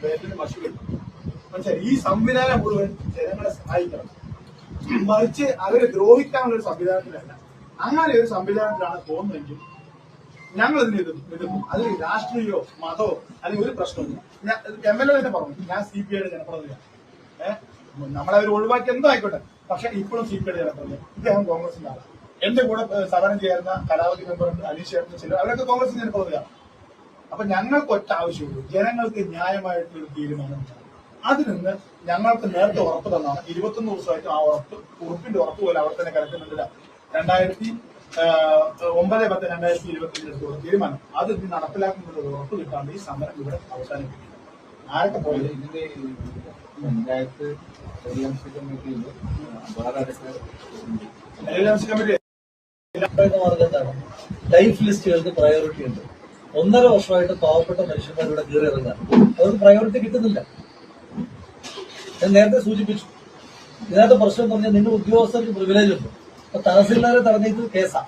പേരിന് മഷി കിട്ടും. പക്ഷേ ഈ സംവിധാനം മുഴുവൻ ജനങ്ങളെ സഹായിക്കണം, മറിച്ച് അവരെ ദ്രോഹിക്കാനുള്ള ഒരു സംവിധാനത്തിലല്ല. അങ്ങനെ ഒരു സംവിധാനത്തിലാണ് പോകുന്നതെങ്കിൽ ഞങ്ങൾ ഇതിന് എതിർക്കും. അതിൽ രാഷ്ട്രീയമോ മതമോ അല്ലെങ്കിൽ ഒരു പ്രശ്നമില്ല. MLA തന്നെ പറഞ്ഞു, ഞാൻ CPIയുടെ ജനപ്രതിനിധിയാണ്. നമ്മളവർ ഒഴിവാക്കി എന്തോ ആയിക്കോട്ടെ, പക്ഷെ ഇപ്പോഴും CPIയുടെ ജനപ്രതിനിധി. ഇദ്ദേഹം കോൺഗ്രസിന്റെ ആളാണ്. എന്റെ കൂടെ സമരം ചേർന്ന കലാവധി മെമ്പർ അനീഷ് ചേർന്ന ചിലർ അവരൊക്കെ കോൺഗ്രസിന്റെ ജനപ്രതിനിധിയാണ്. അപ്പൊ ഞങ്ങൾക്ക് ഒറ്റ ആവശ്യമുള്ളൂ, ജനങ്ങൾക്ക് ന്യായമായിട്ടുള്ള തീരുമാനം. അതിൽ നിന്ന് ഞങ്ങൾക്ക് നേരത്തെ ഉറപ്പ് തന്നാണ്. 21 ദിവസമായിട്ട് ആ ഉറപ്പിന്റെ ഉറപ്പ് പോലെ അവിടെ തന്നെ കിടക്കുന്നുണ്ട്. 2009/10/2020 തീരുമാനം അത് ഇനി നടപ്പിലാക്കുന്നത് ഉറപ്പ് കിട്ടാണ്ട് ഈ സമരം ഇവിടെ അവസാനിപ്പിക്കും. ആരൊക്കെ പോയത് പഞ്ചായത്ത് കമ്മിറ്റി മാർഗത്താണ് ലൈഫ് ലിസ്റ്റുകൾക്ക് പ്രയോറിറ്റി ഉണ്ട്. 1.5 വർഷമായിട്ട് പാവപ്പെട്ട മനുഷ്യന്മാരുടെ കയറി ഇറങ്ങാൻ അവർക്ക് പ്രയോറിറ്റി കിട്ടുന്നില്ല. ഞാൻ നേരത്തെ സൂചിപ്പിച്ചു, ഇതിനകത്ത് പ്രശ്നം പറഞ്ഞാൽ നിങ്ങൾ ഉദ്യോഗസ്ഥർക്ക് പ്രിവിലേജ് ഉണ്ട്. അപ്പൊ തഹസിൽദാരെ തടഞ്ഞത് കേസാ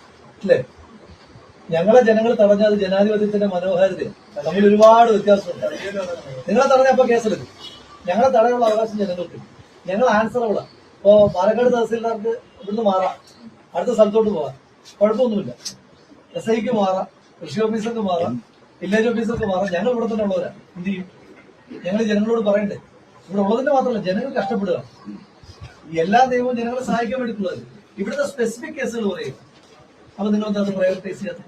അല്ലേ? ഞങ്ങളെ ജനങ്ങൾ തടഞ്ഞത് ജനാധിപത്യത്തിന്റെ മനോഹാരിതയാണ്. തമ്മിൽ ഒരുപാട് വ്യത്യാസമുണ്ട്. നിങ്ങളെ തടഞ്ഞപ്പോ കേസെടുക്കും, ഞങ്ങളെ തടയുള്ള അവകാശം ജനങ്ങൾക്ക്. ഞങ്ങൾ ആൻസറബിളാണ്. ഇപ്പോ പാലക്കാട് തഹസിൽദാർക്ക് ഇവിടുന്ന് മാറാം, അടുത്ത സ്ഥലത്തോട്ട് പോകാം, കുഴപ്പമൊന്നുമില്ല. SIക്ക് മാറാം, കൃഷി ഓഫീസർക്ക് മാറാം, വില്ലേജ് ഓഫീസർക്ക് മാറാം. ഞങ്ങൾ ഇവിടെ തന്നെ ഉള്ളവരാണ്. എന്ത് ചെയ്യും? ഞങ്ങൾ ജനങ്ങളോട് പറയണ്ടേ? ഇവിടെ ഉള്ളതിന്റെ മാത്രമല്ല, ജനങ്ങൾ കഷ്ടപ്പെടുക. എല്ലാ നിയമവും ജനങ്ങളെ സഹായിക്കാൻ വേണ്ടിയിട്ടുള്ളത്. ഇവിടുത്തെ സ്പെസിഫിക് കേസുകൾ പറയും. അപ്പൊ നിങ്ങൾ എന്താ പ്രയോറിറ്റൈസ് ചെയ്യാത്ത?